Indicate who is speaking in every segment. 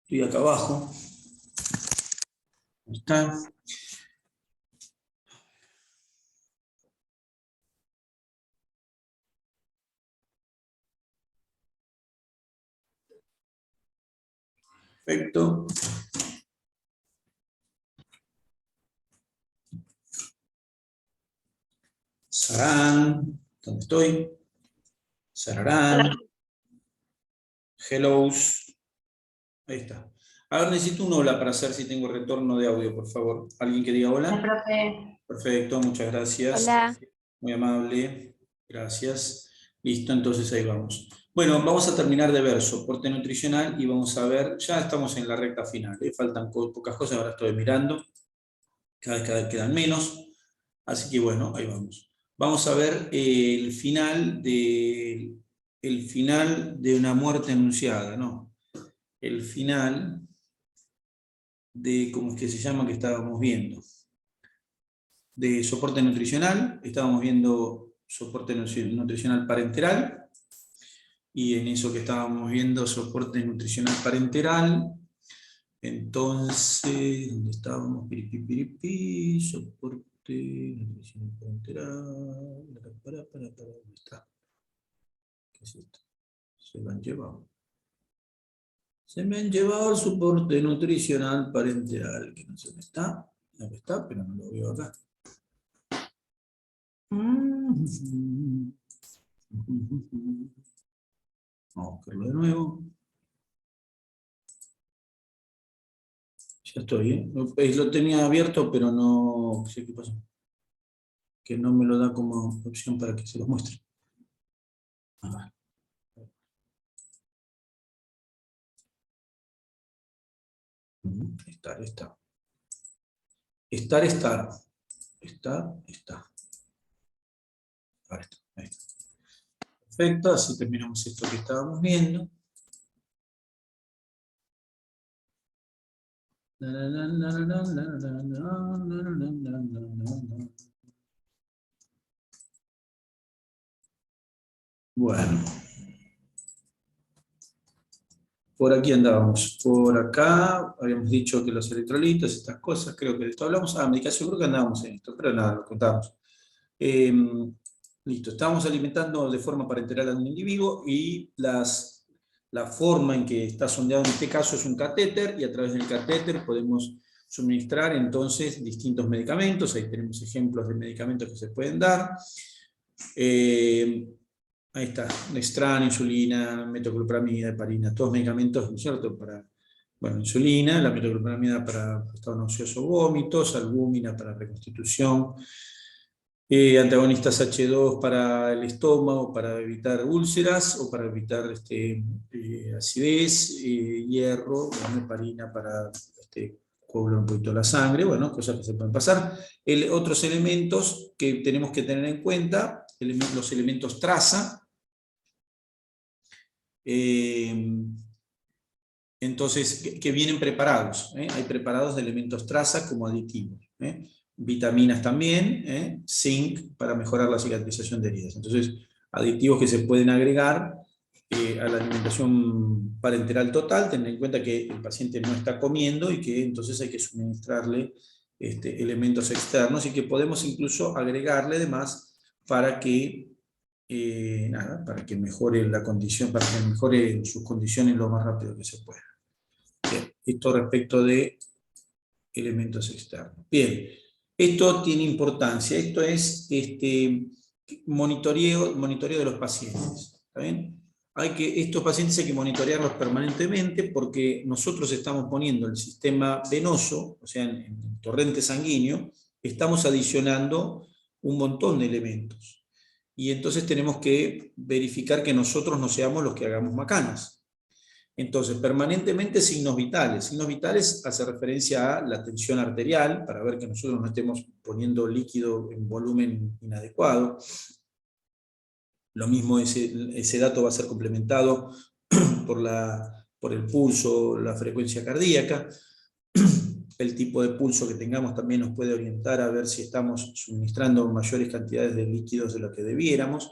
Speaker 1: Estoy acá abajo. Ahí está. Perfecto. Sarán. ¿Dónde estoy? Sararán. Hellos. Ahí está. Ahora necesito un hola para saber si tengo retorno de audio, por favor. ¿Alguien que diga
Speaker 2: Hola,
Speaker 1: hola?
Speaker 2: profe.
Speaker 1: Perfecto, muchas gracias.
Speaker 3: Hola.
Speaker 1: Muy amable. Gracias. Listo, entonces ahí vamos. Bueno, vamos a terminar de ver soporte nutricional y vamos a ver, ya estamos en la recta final, faltan pocas cosas, ahora estoy mirando, cada vez quedan menos, así que bueno, ahí vamos. Vamos a ver el final de una muerte anunciada, ¿no? El final de, ¿cómo es que se llama? Que estábamos viendo. De soporte nutricional, estábamos viendo soporte nutricional parenteral, y en eso que estábamos viendo soporte nutricional parenteral, entonces, ¿dónde estábamos? Piripipiripi, soporte nutricional parenteral, ¿dónde está? ¿Qué es esto? Se lo han llevado. Se me han llevado el soporte nutricional parenteral, que no sé dónde está. Aquí está, pero no lo veo acá. Vamos a buscarlo de nuevo. Ya estoy, ¿eh? Lo tenía abierto, pero no sé qué pasó. Que no me lo da como opción para que se los muestre. Ah, estar. Estar. Ahora está. Ahí está. Perfecto, así terminamos esto que estábamos viendo. Bueno. Por aquí andábamos. Por acá habíamos dicho que los electrolitos, estas cosas, creo que de esto hablamos. Medicación, creo que andábamos en esto, pero nada, lo contamos. Listo, estábamos alimentando de forma parenteral a un individuo y la forma en que está sondeado en este caso es un catéter, y a través del catéter podemos suministrar entonces distintos medicamentos. Ahí tenemos ejemplos de medicamentos que se pueden dar. Ahí está, Dextrana, insulina, metoclopramida, heparina, todos medicamentos, ¿no es cierto?, para, bueno, insulina, la metoclopramida para estado nauseoso, vómitos, albúmina para reconstitución, antagonistas H2 para el estómago, para evitar úlceras o para evitar acidez, hierro, heparina para coagular un poquito la sangre, bueno, cosas que se pueden pasar. Otros elementos que tenemos que tener en cuenta, los elementos traza. Entonces, que vienen preparados, hay preparados de elementos traza como aditivos, vitaminas también, zinc para mejorar la cicatrización de heridas. Entonces, aditivos que se pueden agregar a la alimentación parenteral total, tener en cuenta que el paciente no está comiendo y que entonces hay que suministrarle elementos externos, y que podemos incluso agregarle además para que para que mejore la condición, para que mejore sus condiciones lo más rápido que se pueda. Bien, esto respecto de elementos externos. Bien, esto tiene importancia, esto es monitoreo de los pacientes. ¿Está bien? Estos pacientes hay que monitorearlos permanentemente, porque nosotros estamos poniendo el sistema venoso, o sea, en el torrente sanguíneo, estamos adicionando un montón de elementos. Y entonces tenemos que verificar que nosotros no seamos los que hagamos macanas. Entonces, permanentemente signos vitales. Signos vitales hace referencia a la tensión arterial, para ver que nosotros no estemos poniendo líquido en volumen inadecuado. Lo mismo, ese dato va a ser complementado por el pulso, la frecuencia cardíaca. El tipo de pulso que tengamos también nos puede orientar a ver si estamos suministrando mayores cantidades de líquidos de lo que debiéramos.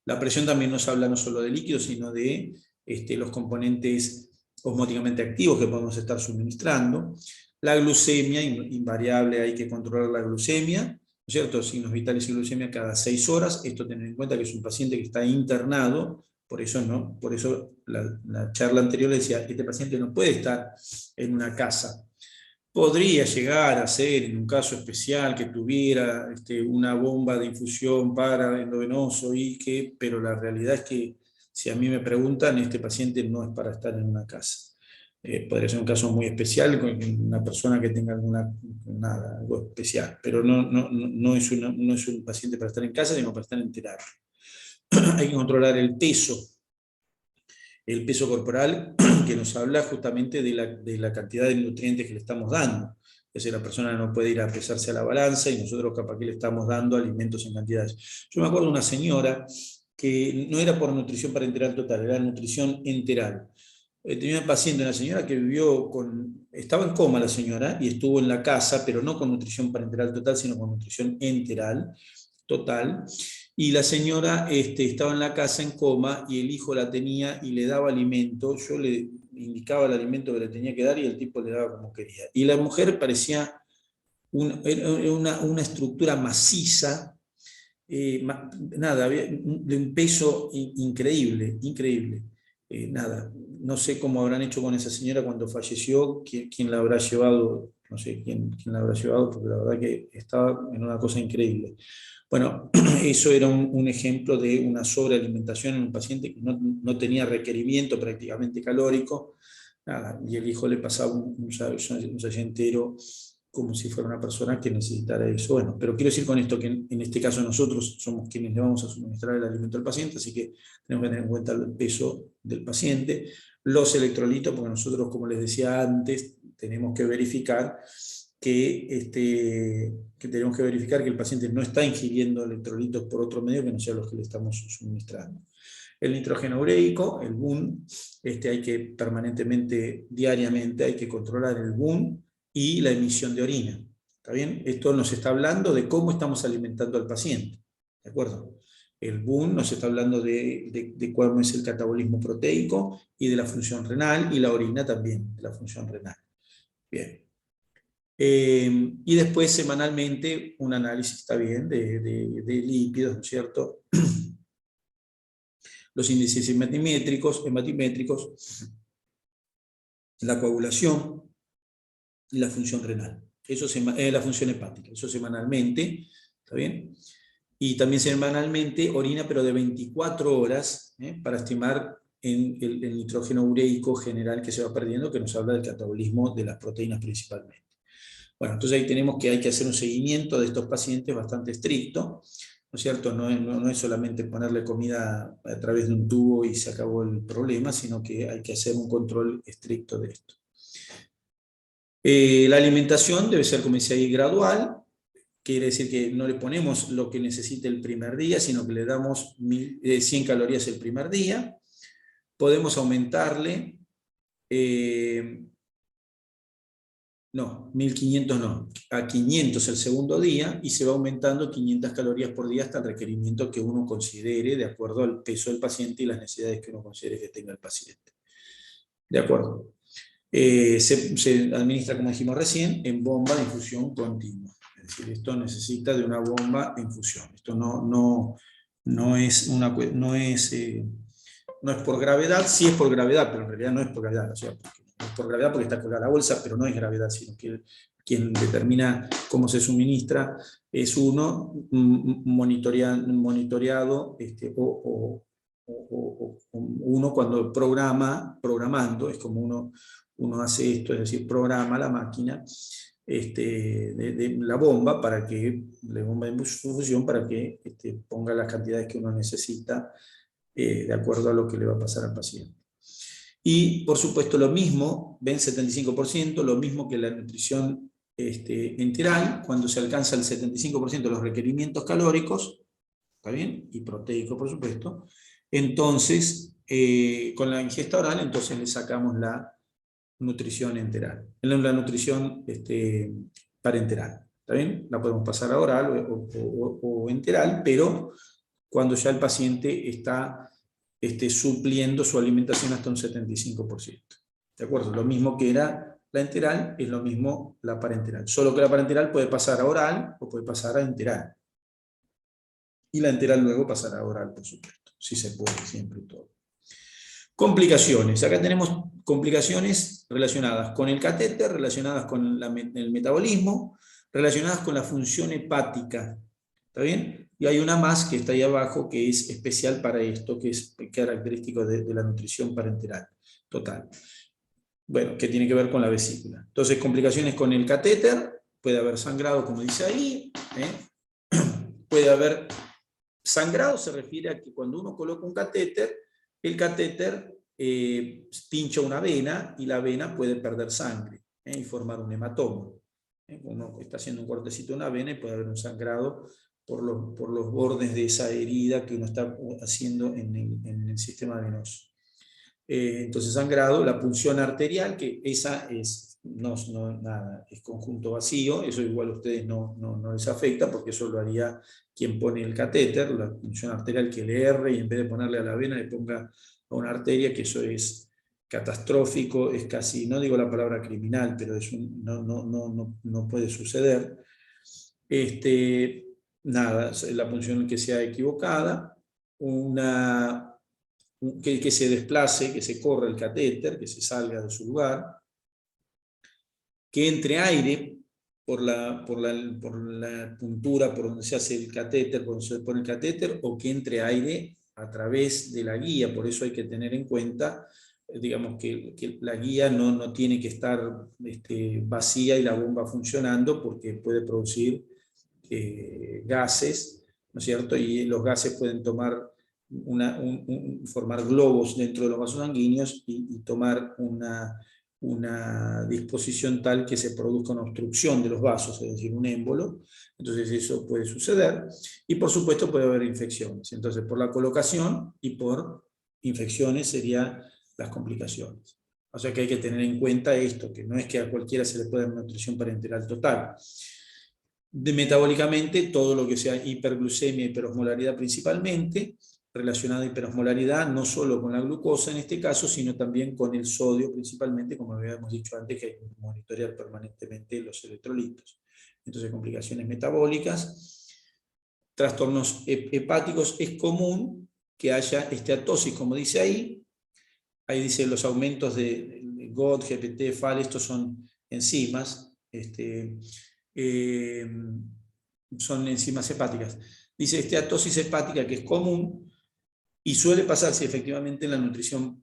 Speaker 1: La presión también nos habla no solo de líquidos, sino de los componentes osmóticamente activos que podemos estar suministrando. La glucemia, invariable, hay que controlar la glucemia, ¿no es cierto? Signos vitales y glucemia cada 6 horas. Esto tener en cuenta que es un paciente que está internado, por eso, ¿no? Por eso la charla anterior le decía, este paciente no puede estar en una casa. Podría llegar a ser, en un caso especial, que tuviera una bomba de infusión para endovenoso, pero la realidad es que, si a mí me preguntan, este paciente no es para estar en una casa. Podría ser un caso muy especial con una persona que tenga algo especial, pero no es un paciente para estar en casa, sino para estar en terapia. Hay que controlar el peso corporal, que nos habla justamente de la cantidad de nutrientes que le estamos dando. Es decir, la persona no puede ir a pesarse a la balanza y nosotros capaz que le estamos dando alimentos en cantidades. Yo me acuerdo de una señora que no era por nutrición parenteral total, era nutrición enteral. Tenía un paciente, una señora que estaba en coma la señora y estuvo en la casa, pero no con nutrición parenteral total, sino con nutrición enteral total. Y la señora estaba en la casa en coma y el hijo la tenía y le daba alimento. Yo le indicaba el alimento que le tenía que dar y el tipo le daba como quería. Y la mujer parecía una estructura maciza, nada, de un peso increíble, increíble. Nada, no sé cómo habrán hecho con esa señora cuando falleció, quién la habrá llevado, no sé quién la habrá llevado, porque la verdad que estaba en una cosa increíble. Bueno, eso era un ejemplo de una sobrealimentación en un paciente que no tenía requerimiento prácticamente calórico, nada, y el hijo le pasaba un sallé entero como si fuera una persona que necesitara eso. Bueno, pero quiero decir con esto que en este caso nosotros somos quienes le vamos a suministrar el alimento al paciente, así que tenemos que tener en cuenta el peso del paciente, los electrolitos, porque nosotros, como les decía antes, tenemos que verificar que tenemos que verificar que el paciente no está ingiriendo electrolitos por otro medio que no sea los que le estamos suministrando. El nitrógeno ureico, el BUN, hay que permanentemente, diariamente, hay que controlar el BUN y la emisión de orina. ¿Está bien? Esto nos está hablando de cómo estamos alimentando al paciente. ¿De acuerdo? El BUN nos está hablando de cómo es el catabolismo proteico y de la función renal, y la orina también, de la función renal. Bien. Y después semanalmente un análisis, está bien, de lípidos, ¿no es cierto? Los índices hematimétricos, la coagulación y la función renal. Eso la función hepática, eso semanalmente, ¿está bien? Y también semanalmente orina, pero de 24 horas, para estimar el nitrógeno ureico general que se va perdiendo, que nos habla del catabolismo de las proteínas principalmente. Bueno, entonces ahí tenemos que hay que hacer un seguimiento de estos pacientes bastante estricto, ¿no es cierto? No es solamente ponerle comida a través de un tubo y se acabó el problema, sino que hay que hacer un control estricto de esto. La alimentación debe ser, como decía ahí, gradual. Quiere decir que no le ponemos lo que necesite el primer día, sino que le damos 100 calorías el primer día. Podemos aumentarle... 1500 no, a 500 el segundo día, y se va aumentando 500 calorías por día hasta el requerimiento que uno considere de acuerdo al peso del paciente y las necesidades que uno considere que tenga el paciente. ¿De acuerdo? Se administra, como dijimos recién, en bomba de infusión continua. Es decir, esto necesita de una bomba de infusión. Esto no es por gravedad, sí es por gravedad, pero en realidad no es por gravedad. O sea, es por gravedad porque está colgada la bolsa, pero no es gravedad, sino que quien determina cómo se suministra es uno monitoreado, o uno cuando programando, es como uno hace esto, es decir, programa la máquina de la bomba la bomba de infusión para que ponga las cantidades que uno necesita de acuerdo a lo que le va a pasar al paciente. Y por supuesto lo mismo, ven 75%, lo mismo que la nutrición enteral, cuando se alcanza el 75% de los requerimientos calóricos, ¿está bien? Y proteico, por supuesto. Entonces, con la ingesta oral, entonces le sacamos la nutrición enteral, la nutrición parenteral, ¿está bien? La podemos pasar a oral o enteral, pero cuando ya el paciente está supliendo su alimentación hasta un 75%. ¿De acuerdo? Lo mismo que era la enteral, es lo mismo la parenteral. Solo que la parenteral puede pasar a oral o puede pasar a enteral. Y la enteral luego pasará a oral, por supuesto. Si se puede, siempre y todo. Complicaciones. Acá tenemos complicaciones relacionadas con el catéter, relacionadas con el metabolismo, relacionadas con la función hepática. ¿Está bien? Y hay una más que está ahí abajo que es especial para esto, que es característico de la nutrición parenteral total. Bueno, que tiene que ver con la vesícula. Entonces, complicaciones con el catéter, puede haber sangrado, como dice ahí, puede haber sangrado, se refiere a que cuando uno coloca un catéter, el catéter pincha una vena y la vena puede perder sangre y formar un hematoma. Uno está haciendo un cortecito de una vena y puede haber un sangrado por los bordes de esa herida que uno está haciendo en el sistema venoso. Entonces sangrado, la punción arterial, que esa es, nada, es conjunto vacío, eso igual a ustedes no les afecta porque eso lo haría quien pone el catéter, la punción arterial que le erre y en vez de ponerle a la vena le ponga a una arteria, que eso es catastrófico, es casi, no digo la palabra criminal, pero es no puede suceder. Nada, la punción que sea equivocada, que se desplace, que se corra el catéter, que se salga de su lugar, que entre aire por la puntura por donde se hace el catéter, por donde se pone el catéter, o que entre aire a través de la guía. Por eso hay que tener en cuenta, digamos, que la guía no tiene que estar vacía y la bomba funcionando, porque puede producir gases, ¿no es cierto? Y los gases pueden tomar formar globos dentro de los vasos sanguíneos y tomar una disposición tal que se produzca una obstrucción de los vasos, es decir, un émbolo. Entonces eso puede suceder. Y por supuesto puede haber infecciones. Entonces por la colocación y por infecciones serían las complicaciones. O sea que hay que tener en cuenta esto, que no es que a cualquiera se le pueda dar nutrición parenteral total. Metabólicamente, todo lo que sea hiperglucemia, hiperosmolaridad principalmente, relacionada a hiperosmolaridad, no solo con la glucosa en este caso, sino también con el sodio principalmente, como habíamos dicho antes, que hay que monitorear permanentemente los electrolitos. Entonces, complicaciones metabólicas, trastornos hepáticos, es común que haya esteatosis, como dice ahí dice los aumentos de GOT, GPT, FAL, estos son enzimas, son enzimas hepáticas. Dice esteatosis hepática, que es común y suele pasarse efectivamente en la nutrición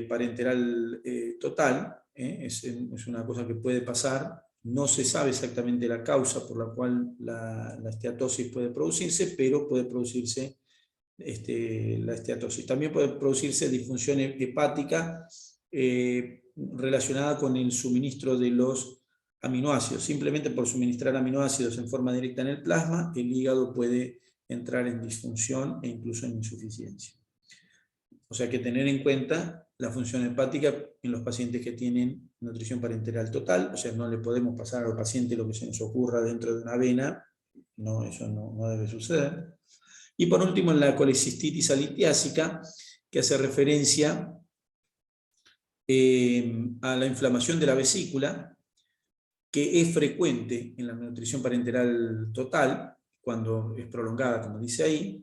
Speaker 1: parenteral total. Es una cosa que puede pasar. No se sabe exactamente la causa por la cual la esteatosis puede producirse, pero puede producirse la esteatosis. También puede producirse disfunción hepática relacionada con el suministro de los aminoácidos. Simplemente por suministrar aminoácidos en forma directa en el plasma, el hígado puede entrar en disfunción e incluso en insuficiencia. O sea que tener en cuenta la función hepática en los pacientes que tienen nutrición parenteral total. O sea, no le podemos pasar al paciente lo que se nos ocurra dentro de una vena. No, eso no debe suceder. Y por último, en la colecistitis alitiásica, que hace referencia a la inflamación de la vesícula, que es frecuente en la nutrición parenteral total, cuando es prolongada, como dice ahí,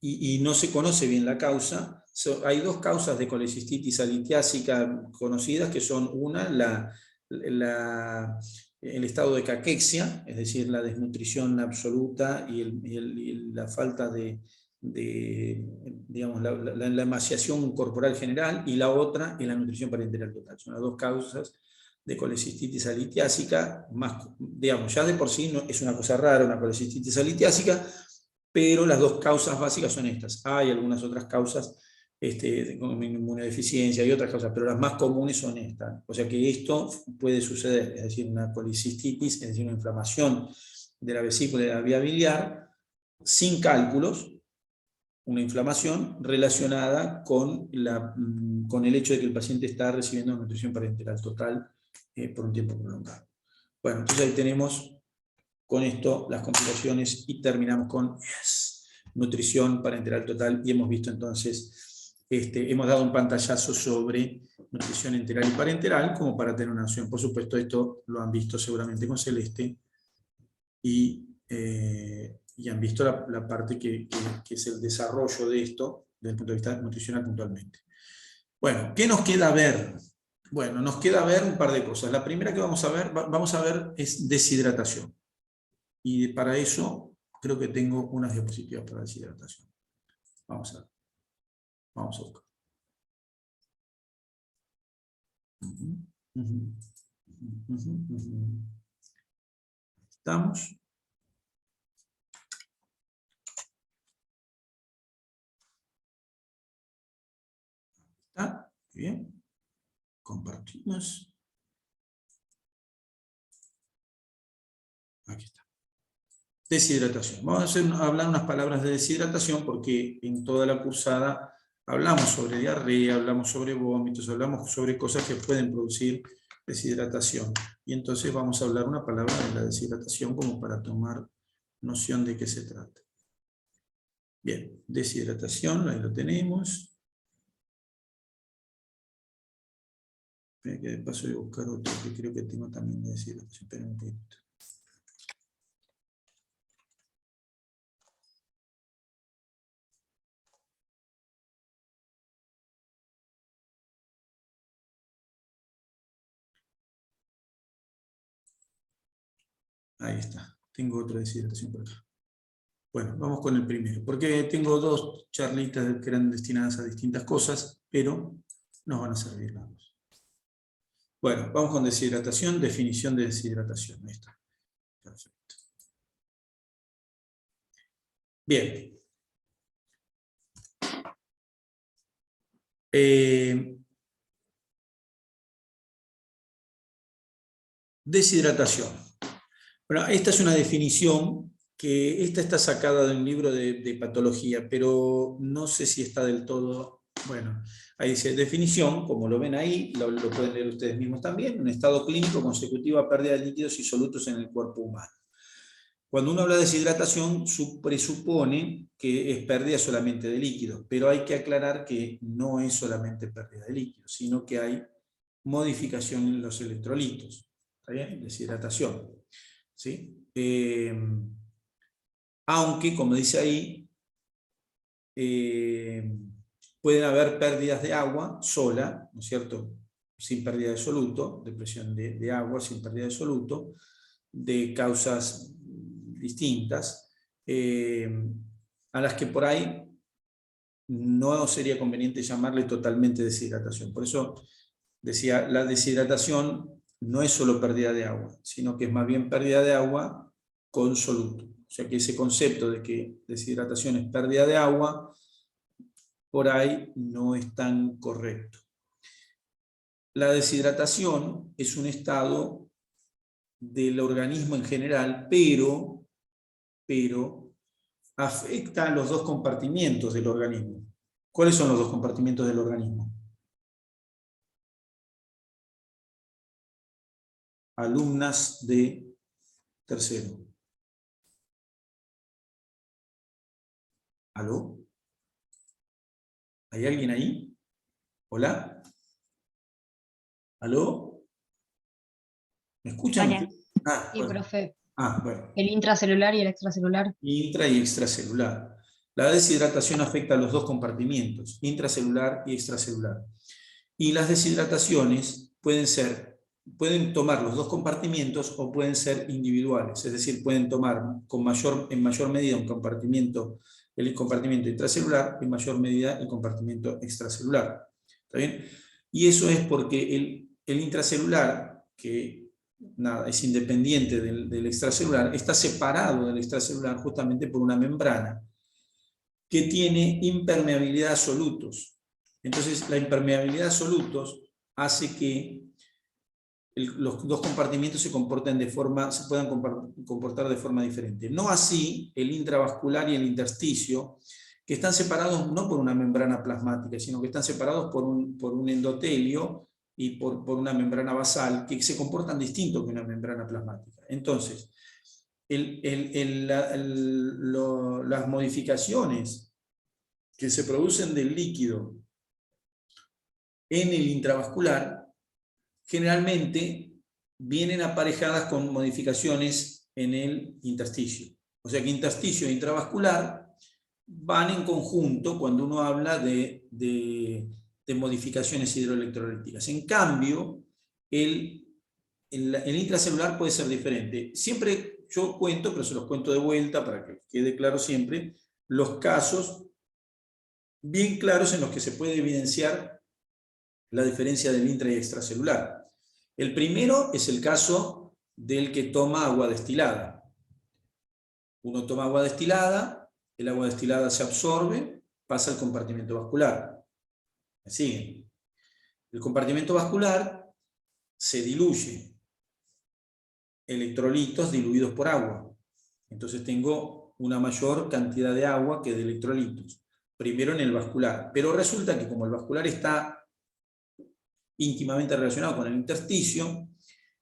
Speaker 1: y no se conoce bien la causa. Hay dos causas de colecistitis alitiásica conocidas, que son una, el estado de caquexia, es decir, la desnutrición absoluta y la falta digamos, la emaciación corporal general, y la otra es la nutrición parenteral total. Son las dos causas de colecistitis alitiásica, digamos, ya de por sí no, es una cosa rara una colecistitis alitiásica, pero las dos causas básicas son estas. Hay algunas otras causas, como inmunodeficiencia y otras causas, pero las más comunes son estas. O sea que esto puede suceder, es decir, una colicistitis, es decir, una inflamación de la vesícula y de la vía biliar, sin cálculos, una inflamación relacionada con el hecho de que el paciente está recibiendo nutrición parenteral total por un tiempo prolongado. Bueno, entonces ahí tenemos con esto las complicaciones y terminamos con nutrición parenteral total, y hemos visto entonces hemos dado un pantallazo sobre nutrición enteral y parenteral, como para tener una noción. Por supuesto, esto lo han visto seguramente con Celeste, y han visto la parte que es el desarrollo de esto, desde el punto de vista nutricional puntualmente. Bueno, ¿qué nos queda ver? Bueno, nos queda ver un par de cosas. La primera que vamos a ver es deshidratación. Y para eso creo que tengo unas diapositivas para deshidratación. Vamos a ver. Vamos a buscar. ¿Estamos? ¿Está? Bien. Compartimos. Aquí está. Deshidratación. Vamos a hablar unas palabras de deshidratación porque en toda la cursada hablamos sobre diarrea, hablamos sobre vómitos, hablamos sobre cosas que pueden producir deshidratación. Y entonces vamos a hablar una palabra de la deshidratación como para tomar noción de qué se trata. Bien, deshidratación, ahí lo tenemos. Espera que de paso voy a buscar otro que creo que tengo también de deshidratación. Espera un poquito. Ahí está. Tengo otra deshidratación por acá. Bueno, vamos con el primero, porque tengo dos charlitas que eran destinadas a distintas cosas, pero nos van a servir las dos. Bueno, vamos con deshidratación, definición de deshidratación. Ahí está. Perfecto. Bien. Deshidratación. Bueno, esta es una definición que esta está sacada de un libro de patología, pero no sé si está del todo. Bueno, ahí dice definición, como lo ven ahí, lo pueden leer ustedes mismos también, un estado clínico consecutivo a pérdida de líquidos y solutos en el cuerpo humano. Cuando uno habla de deshidratación, presupone que es pérdida solamente de líquidos, pero hay que aclarar que no es solamente pérdida de líquidos, sino que hay modificación en los electrolitos. ¿Está bien? Deshidratación. ¿Sí? Aunque, como dice ahí, pueden haber pérdidas de agua sola, ¿no es cierto? Sin pérdida de soluto, depresión de agua sin pérdida de soluto, de causas distintas, a las que por ahí no sería conveniente llamarle totalmente deshidratación. Por eso decía, la deshidratación no es solo pérdida de agua, sino que es más bien pérdida de agua con soluto. O sea que ese concepto de que deshidratación es pérdida de agua, por ahí no es tan correcto. La deshidratación es un estado del organismo en general, pero afecta a los dos compartimientos del organismo. ¿Cuáles son los dos compartimientos del organismo? Alumnas de tercero. ¿Aló? ¿Hay alguien ahí? ¿Hola? ¿Aló? ¿Me escuchan?
Speaker 2: Hola.
Speaker 1: Ah,
Speaker 2: Sí,
Speaker 1: bueno.
Speaker 2: profe.
Speaker 1: Bueno.
Speaker 2: El intracelular y el extracelular.
Speaker 1: Intra y extracelular. La deshidratación afecta a los dos compartimientos, intracelular y extracelular. Y las deshidrataciones pueden tomar los dos compartimientos o pueden ser individuales, es decir, pueden tomar en mayor medida el compartimiento intracelular, en mayor medida el compartimiento extracelular. ¿Está bien? Y eso es porque el intracelular, que nada, es independiente del extracelular, está separado del extracelular justamente por una membrana que tiene impermeabilidad a solutos. Entonces, la impermeabilidad a solutos hace que los dos compartimientos se puedan comportar de forma diferente. No así el intravascular y el intersticio, que están separados no por una membrana plasmática, sino que están separados por un endotelio y por una membrana basal, que se comportan distinto que una membrana plasmática. Entonces, las modificaciones que se producen del líquido en el intravascular, generalmente vienen aparejadas con modificaciones en el intersticio. O sea que intersticio e intravascular van en conjunto cuando uno habla de modificaciones hidroelectrolíticas. En cambio, el intracelular puede ser diferente. Siempre yo cuento, pero se los cuento de vuelta para que quede claro siempre, los casos bien claros en los que se puede evidenciar la diferencia del intra y extracelular. El primero es el caso del que toma agua destilada. Uno toma agua destilada, el agua destilada se absorbe, pasa al compartimento vascular. ¿Me siguen? El compartimento vascular se diluye. Electrolitos diluidos por agua. Entonces tengo una mayor cantidad de agua que de electrolitos. Primero en el vascular. Pero resulta que como el vascular está íntimamente relacionado con el intersticio,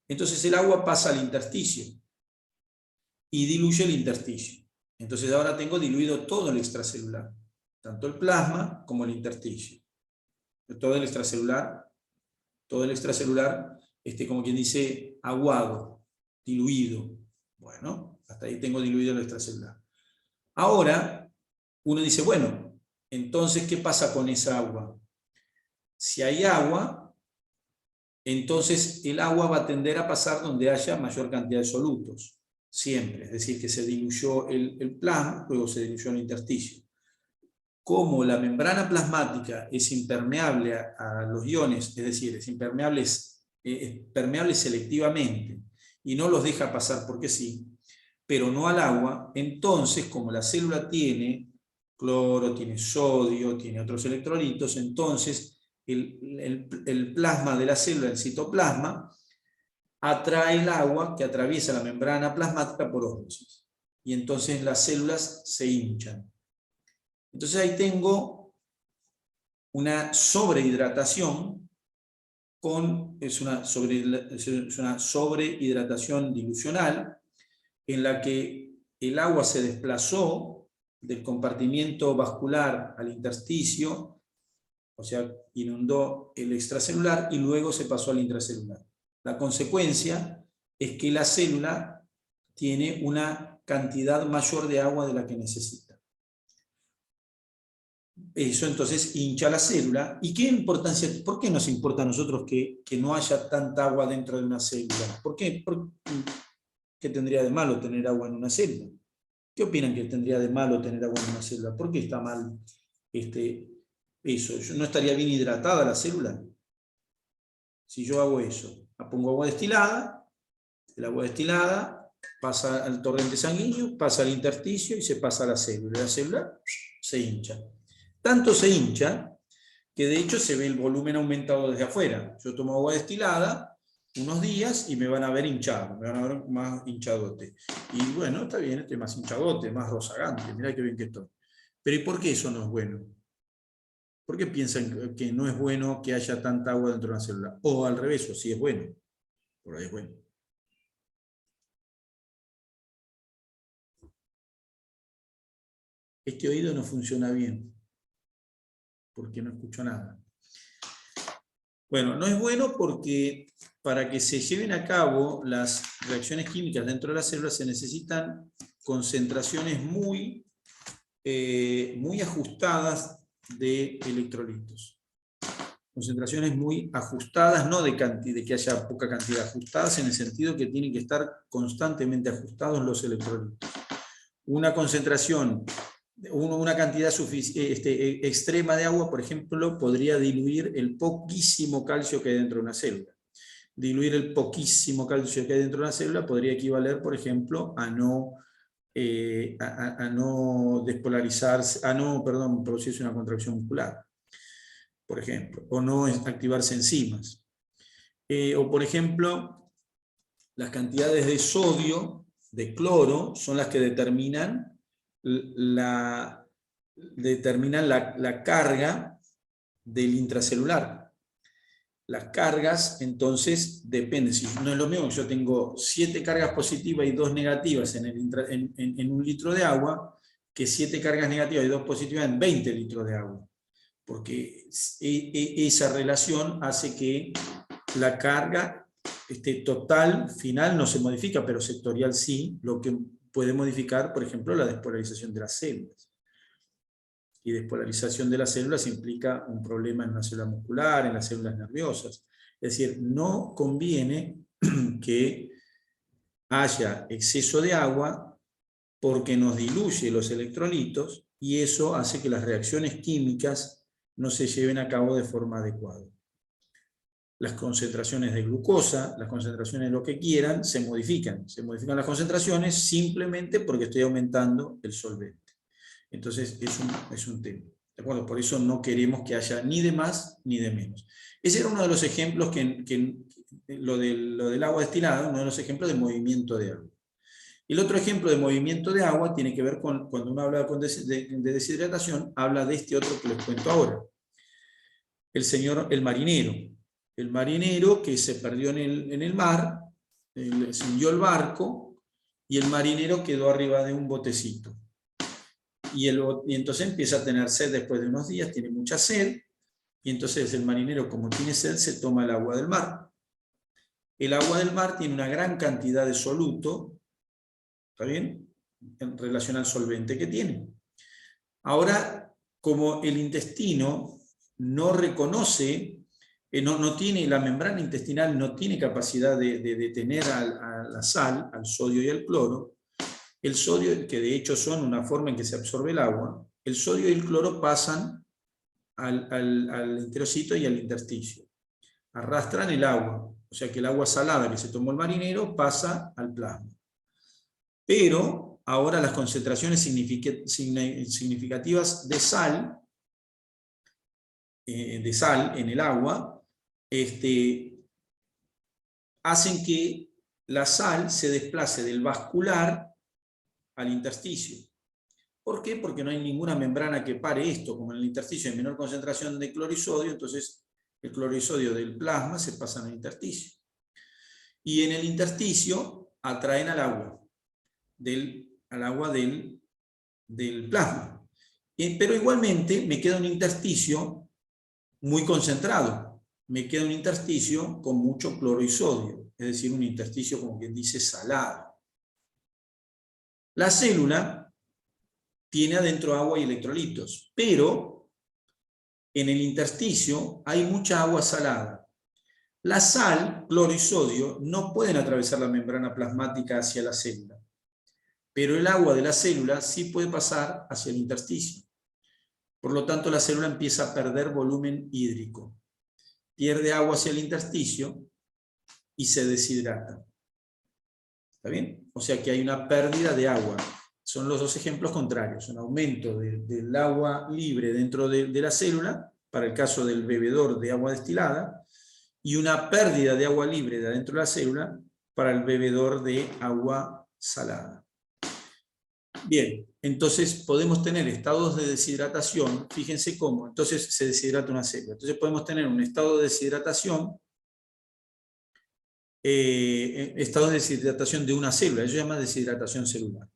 Speaker 1: entonces el agua pasa al intersticio y diluye el intersticio. Entonces ahora tengo diluido todo el extracelular, tanto el plasma como el intersticio. Todo el extracelular, como quien dice, aguado, diluido. Bueno, hasta ahí tengo diluido el extracelular. Ahora, uno dice, bueno, entonces, ¿qué pasa con esa agua? Si hay agua, entonces el agua va a tender a pasar donde haya mayor cantidad de solutos, siempre. Es decir, que se diluyó el plasma, luego se diluyó el intersticio. Como la membrana plasmática es impermeable a los iones, es decir, es permeable selectivamente, y no los deja pasar porque sí, pero no al agua, entonces como la célula tiene cloro, tiene sodio, tiene otros electrolitos, entonces el plasma de la célula, el citoplasma, atrae el agua que atraviesa la membrana plasmática por ósmosis. Y entonces las células se hinchan. Entonces ahí tengo una sobrehidratación, es una sobrehidratación dilucional, en la que el agua se desplazó del compartimiento vascular al intersticio, o sea, inundó el extracelular y luego se pasó al intracelular. La consecuencia es que la célula tiene una cantidad mayor de agua de la que necesita. Eso entonces hincha la célula. ¿Y qué importancia? ¿Por qué nos importa a nosotros que no haya tanta agua dentro de una célula? ¿Qué tendría de malo tener agua en una célula? ¿Qué opinan que tendría de malo tener agua en una célula? ¿Por qué está mal eso? ¿No estaría bien hidratada la célula? Si yo hago eso, pongo agua destilada, el agua destilada pasa al torrente sanguíneo, pasa al intersticio y se pasa a la célula. La célula se hincha. Tanto se hincha que de hecho se ve el volumen aumentado desde afuera. Yo tomo agua destilada unos días y me van a ver hinchado, me van a ver más hinchadote. Y bueno, está bien, estoy más hinchadote, más rozagante, mirá qué bien que estoy. Pero ¿y por qué eso no es bueno? ¿Por qué piensan que no es bueno que haya tanta agua dentro de una célula? O al revés, o sí es bueno. Por ahí es bueno. Este oído no funciona bien, porque no escucho nada. Bueno, no es bueno porque para que se lleven a cabo las reacciones químicas dentro de las células se necesitan concentraciones muy ajustadas de electrolitos. Concentraciones muy ajustadas, no de que haya poca cantidad, ajustadas en el sentido que tienen que estar constantemente ajustados los electrolitos. Una concentración, una cantidad extrema de agua, por ejemplo, podría diluir el poquísimo calcio que hay dentro de una célula. Diluir el poquísimo calcio que hay dentro de una célula podría equivaler, por ejemplo, a no despolarizarse, producirse una contracción muscular, por ejemplo, o no activarse enzimas. O por ejemplo, las cantidades de sodio, de cloro, son las que determinan la carga del intracelular. Las cargas, entonces, dependen. Si no es lo mismo que yo tengo 7 cargas positivas y 2 negativas en 1 litro de agua, que 7 cargas negativas y 2 positivas en 20 litros de agua. porque esa relación hace que la carga total, final, no se modifica, pero sectorial sí, lo que puede modificar, por ejemplo, la despolarización de las células. Y despolarización de las células implica un problema en la célula muscular, en las células nerviosas. Es decir, no conviene que haya exceso de agua porque nos diluye los electrolitos y eso hace que las reacciones químicas no se lleven a cabo de forma adecuada. Las concentraciones de glucosa, las concentraciones de lo que quieran, se modifican las concentraciones simplemente porque estoy aumentando el solvente. Entonces es un tema. ¿De acuerdo? Por eso no queremos que haya ni de más ni de menos. Ese era uno de los ejemplos lo del agua destilada, uno de los ejemplos de movimiento de agua. El otro ejemplo de movimiento de agua tiene que ver con, cuando uno habla de deshidratación, habla de este otro que les cuento ahora. El marinero que se perdió en el mar, se hundió el barco, y el marinero quedó arriba de un botecito. Y entonces empieza a tener sed después de unos días, tiene mucha sed, y entonces el marinero, como tiene sed, se toma el agua del mar. El agua del mar tiene una gran cantidad de soluto, ¿está bien?, en relación al solvente que tiene. Ahora, como el intestino no reconoce, no tiene, la membrana intestinal no tiene capacidad de detener a la sal, al sodio y al cloro, el sodio, que de hecho son una forma en que se absorbe el agua, el sodio y el cloro pasan al enterocito y al intersticio. Arrastran el agua, o sea que el agua salada que se tomó el marinero pasa al plasma. Pero ahora las concentraciones significativas de sal en el agua hacen que la sal se desplace del vascular al intersticio. ¿Por qué? Porque no hay ninguna membrana que pare esto, como en el intersticio hay menor concentración de cloro y sodio, entonces el cloro y sodio del plasma se pasan al intersticio. Y en el intersticio atraen al agua del plasma. Pero igualmente me queda un intersticio muy concentrado, me queda un intersticio con mucho cloro y sodio, es decir, un intersticio, como quien dice, salado. La célula tiene adentro agua y electrolitos, pero en el intersticio hay mucha agua salada. La sal, cloro y sodio no pueden atravesar la membrana plasmática hacia la célula, pero el agua de la célula sí puede pasar hacia el intersticio. Por lo tanto, la célula empieza a perder volumen hídrico. Pierde agua hacia el intersticio y se deshidrata. ¿Está bien? O sea que hay una pérdida de agua. Son los dos ejemplos contrarios. Un aumento del agua libre dentro de la célula, para el caso del bebedor de agua destilada, y una pérdida de agua libre de adentro de la célula para el bebedor de agua salada. Bien, entonces podemos tener estados de deshidratación, fíjense cómo, entonces se deshidrata una célula. Entonces podemos tener un estado de deshidratación, de una célula, eso se llama deshidratación celular.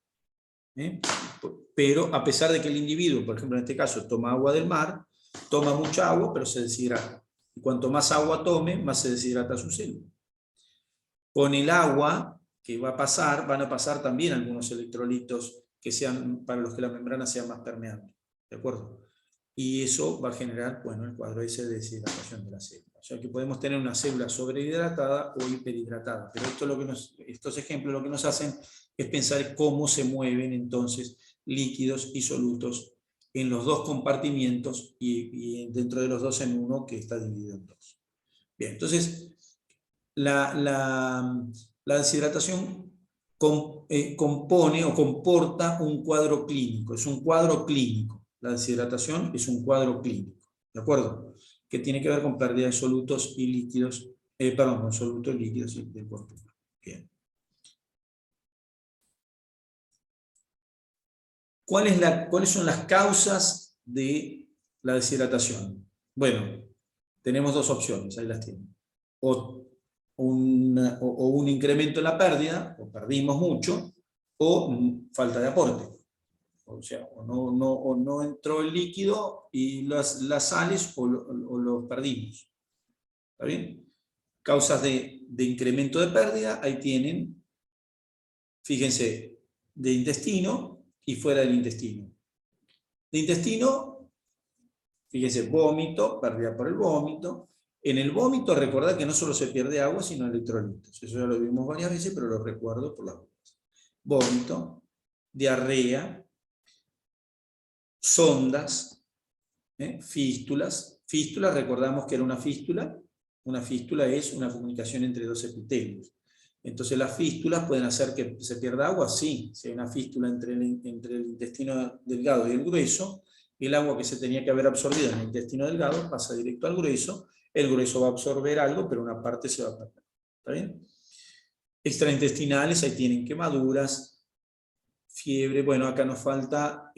Speaker 1: Pero a pesar de que el individuo, por ejemplo en este caso, toma agua del mar, toma mucha agua, pero se deshidrata. Y cuanto más agua tome, más se deshidrata su célula. Con el agua que va a pasar, van a pasar también algunos electrolitos que sean, para los que la membrana sea más permeable, ¿de acuerdo? Y eso va a generar, bueno, el cuadro ese de deshidratación de la célula. O sea que podemos tener una célula sobrehidratada o hiperhidratada, pero estos ejemplos lo que nos hacen es pensar cómo se mueven entonces líquidos y solutos en los dos compartimientos y dentro de los dos en uno que está dividido en dos. Bien, entonces la deshidratación compone o comporta un cuadro clínico, es un cuadro clínico. La deshidratación es un cuadro clínico, ¿de acuerdo? Que tiene que ver con pérdida de solutos y líquidos, con solutos líquidos del cuerpo. Bien. ¿Cuáles son las causas de la deshidratación? Bueno, tenemos dos opciones, ahí las tienen. O un incremento en la pérdida, o perdimos mucho, o falta de aporte. o sea, o no entró el líquido y las sales o lo perdimos. ¿Está bien? Causas de incremento de pérdida, ahí tienen, fíjense, de intestino y fuera del intestino. De intestino, fíjense, vómito, pérdida por el vómito. En el vómito, recordad que no solo se pierde agua, sino electrolitos. Eso ya lo vimos varias veces, pero lo recuerdo por las dudas. Vómito, diarrea, sondas, fístulas. Fístulas, recordamos que era una fístula. Una fístula es una comunicación entre dos epitelios. Entonces las fístulas pueden hacer que se pierda agua, sí. Si hay una fístula entre el intestino delgado y el grueso, el agua que se tenía que haber absorbido en el intestino delgado pasa directo al grueso, el grueso va a absorber algo, pero una parte se va a perder. ¿Está bien? Extraintestinales, ahí tienen quemaduras, fiebre, bueno, acá nos falta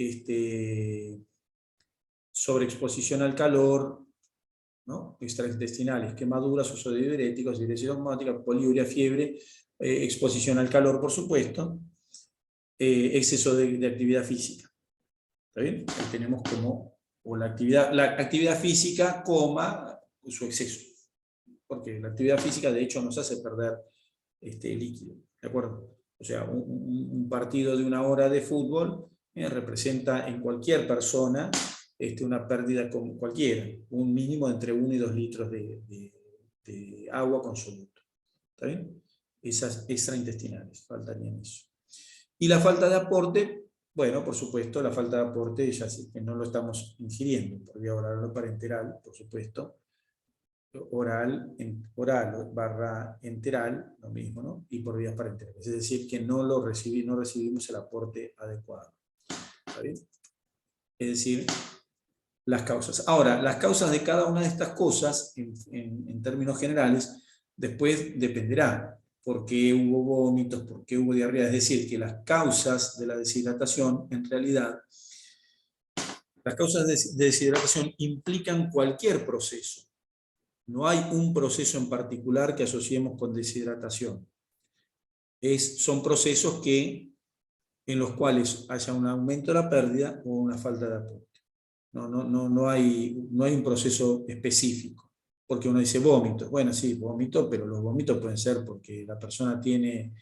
Speaker 1: sobreexposición al calor, ¿no? Extraintestinales, quemaduras, uso de diuréticos, diuresis osmótica, poliuria, fiebre, exposición al calor, por supuesto, exceso de actividad física. ¿Está bien? Ahí tenemos como la actividad física, coma, su exceso. Porque la actividad física, de hecho, nos hace perder líquido. ¿De acuerdo? O sea, un partido de 1 hora de fútbol representa en cualquier persona una pérdida con cualquiera, un mínimo de entre 1 y 2 litros de agua con soluto. ¿Está bien? Esas extraintestinales, faltarían eso. Y la falta de aporte, bueno, por supuesto, la falta de aporte ya sé que no lo estamos ingiriendo, por vía oral o parenteral, por supuesto, oral barra enteral, lo mismo, ¿no? Y por vías parenterales, es decir, que no recibimos el aporte adecuado. ¿Está bien? Es decir, las causas. Ahora, las causas de cada una de estas cosas, en términos generales, después dependerá por qué hubo vómitos, por qué hubo diarrea. Es decir, que las causas de la deshidratación, en realidad, las causas de deshidratación implican cualquier proceso. No hay un proceso en particular que asociemos con deshidratación. Son procesos en los cuales haya un aumento de la pérdida o una falta de aporte. No hay un proceso específico. Porque uno dice vómitos. Bueno, sí, vómito, pero los vómitos pueden ser porque la persona tiene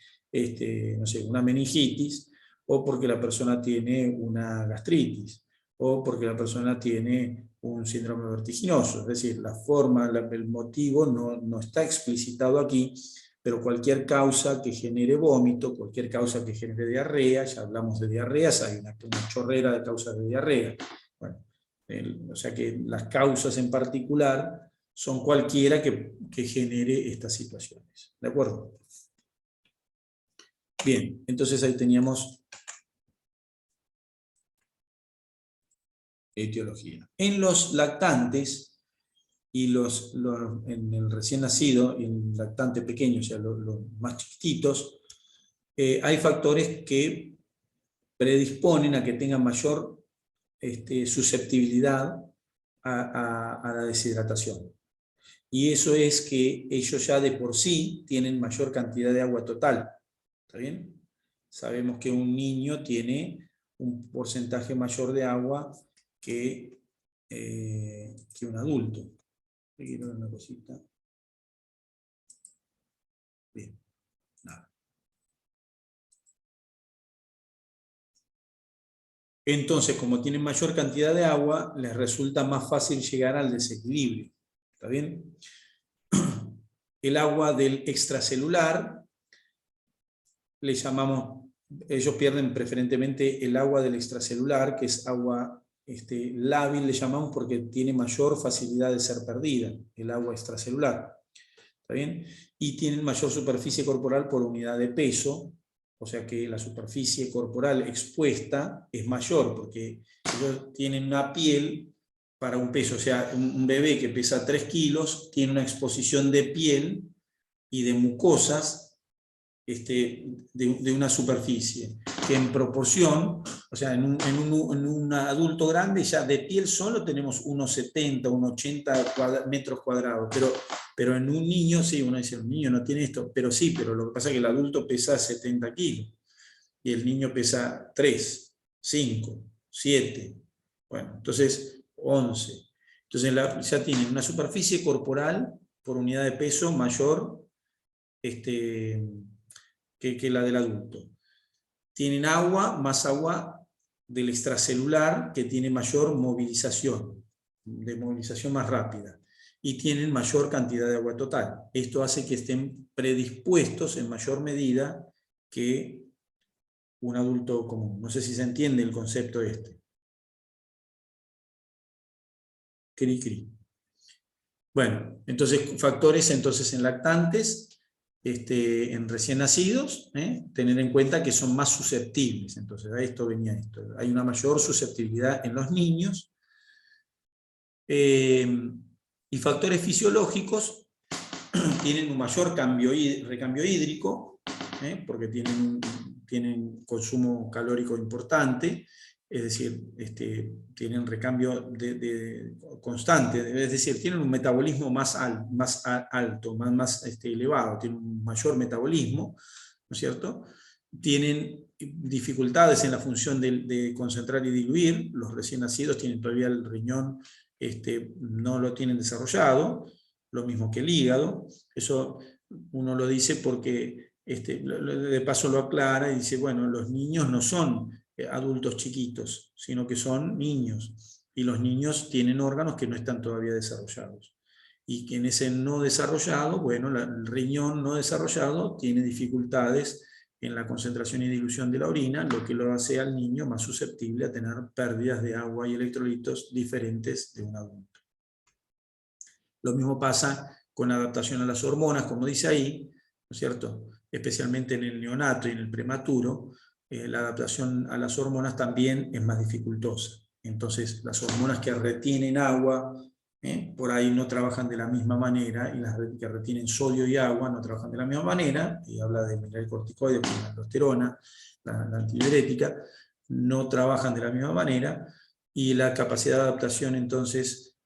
Speaker 1: no sé, una meningitis, o porque la persona tiene una gastritis, o porque la persona tiene un síndrome vertiginoso. Es decir, la forma, el motivo no está explicitado aquí, pero cualquier causa que genere vómito, cualquier causa que genere diarrea, ya hablamos de diarreas, hay una chorrera de causas de diarrea. Bueno, o sea que las causas en particular son cualquiera que genere estas situaciones. ¿De acuerdo? Bien, entonces ahí teníamos etiología. En los lactantes y en el recién nacido y en el lactante pequeño, o sea, los más chiquititos, hay factores que predisponen a que tengan mayor susceptibilidad a la deshidratación. Y eso es que ellos ya de por sí tienen mayor cantidad de agua total. ¿Está bien? Sabemos que un niño tiene un porcentaje mayor de agua que un adulto. Quiero ver una cosita. Bien. Nada. Entonces, como tienen mayor cantidad de agua, les resulta más fácil llegar al desequilibrio. ¿Está bien? El agua del extracelular, le llamamos, ellos pierden preferentemente el agua del extracelular, que es agua lábil, le llamamos porque tiene mayor facilidad de ser perdida, el agua extracelular. ¿Está bien? Y tienen mayor superficie corporal por unidad de peso, o sea que la superficie corporal expuesta es mayor, porque ellos tienen una piel para un peso, o sea, un bebé que pesa 3 kilos tiene una exposición de piel y de mucosas de una superficie, que en proporción, o sea, en un adulto grande ya de piel solo tenemos unos 70, unos 80 metros cuadrados, pero en un niño, sí, uno dice, un niño no tiene esto, pero sí, pero lo que pasa es que el adulto pesa 70 kilos y el niño pesa 3. 5, 7, bueno, entonces 11. Entonces ya tienen una superficie corporal por unidad de peso mayor que la del adulto. Tienen más agua del extracelular, que tiene mayor movilización, de movilización más rápida, y tienen mayor cantidad de agua total. Esto hace que estén predispuestos en mayor medida que un adulto común. No sé si se entiende el concepto este. Cri, cri. Bueno, entonces factores en lactantes, en recién nacidos, tener en cuenta que son más susceptibles. Entonces a esto venía esto. Hay una mayor susceptibilidad en los niños. Y factores fisiológicos tienen un mayor recambio hídrico, porque tienen consumo calórico importante, es decir, tienen recambio constante, es decir, tienen un metabolismo más alto, más elevado, tienen un mayor metabolismo, ¿no es cierto? Tienen dificultades en la función de concentrar y diluir. Los recién nacidos tienen todavía el riñón, no lo tienen desarrollado, lo mismo que el hígado. Eso uno lo dice porque de paso lo aclara y dice, bueno, los niños no son adultos chiquitos, sino que son niños, y los niños tienen órganos que no están todavía desarrollados. Y que en ese no desarrollado, bueno, el riñón no desarrollado tiene dificultades en la concentración y dilución de la orina, lo que lo hace al niño más susceptible a tener pérdidas de agua y electrolitos diferentes de un adulto. Lo mismo pasa con la adaptación a las hormonas, como dice ahí, ¿no es cierto? Especialmente en el neonato y en el prematuro, la adaptación a las hormonas también es más dificultosa. Entonces, las hormonas que retienen agua, por ahí no trabajan de la misma manera, y las que retienen sodio y agua no trabajan de la misma manera, y habla de mineralocorticoides, como la aldosterona, la antidiurética, no trabajan de la misma manera, y la capacidad de adaptación entonces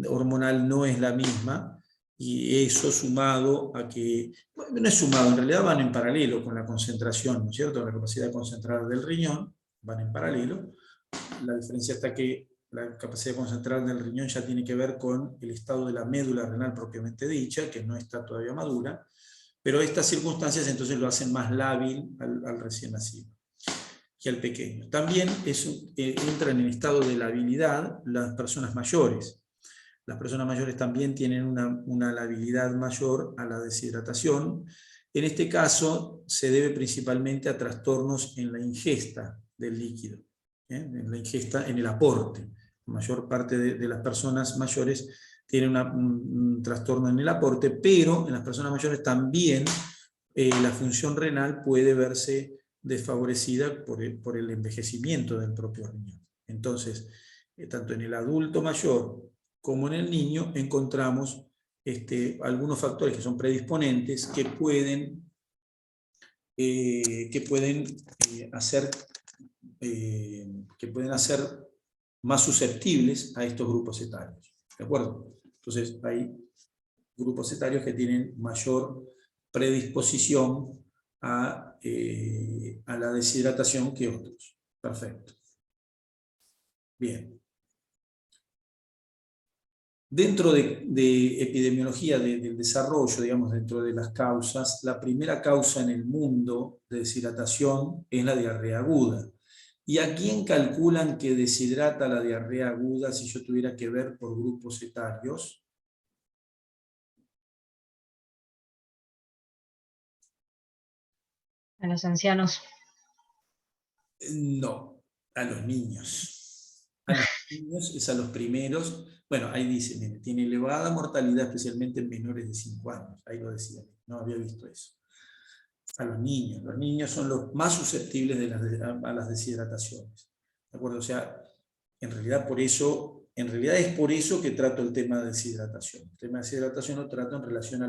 Speaker 1: hormonal no es la misma, y eso sumado a que, bueno, no es sumado, en realidad van en paralelo con la concentración, ¿no es cierto? La capacidad de concentrar del riñón, van en paralelo. La diferencia está que la capacidad de concentrar del riñón ya tiene que ver con el estado de la médula renal propiamente dicha, que no está todavía madura, pero estas circunstancias entonces lo hacen más lábil al recién nacido y al pequeño. También entran en estado de labilidad las personas mayores. Las personas mayores también tienen una labilidad mayor a la deshidratación. En este caso se debe principalmente a trastornos en la ingesta del líquido, en la ingesta, en el aporte. La mayor parte de las personas mayores tienen un trastorno en el aporte, pero en las personas mayores también la función renal puede verse desfavorecida por el envejecimiento del propio riñón. Entonces, tanto en el adulto mayor como en el niño encontramos algunos factores que son predisponentes que pueden hacer más susceptibles a estos grupos etarios. ¿De acuerdo? Entonces hay grupos etarios que tienen mayor predisposición a la deshidratación que otros. Perfecto. Bien. Dentro de epidemiología del desarrollo, digamos, dentro de las causas, la primera causa en el mundo de deshidratación es la diarrea aguda. ¿Y a quién calculan que deshidrata la diarrea aguda si yo tuviera que ver por grupos etarios?
Speaker 2: A los ancianos.
Speaker 1: No, a los niños. A los niños es a los primeros. Bueno, ahí dice, mire, tiene elevada mortalidad, especialmente en menores de 5 años. Ahí lo decía, no había visto eso. A los niños son los más susceptibles a las deshidrataciones. ¿De acuerdo? O sea, en realidad es por eso que trato el tema de deshidratación. El tema de deshidratación lo trato en relación a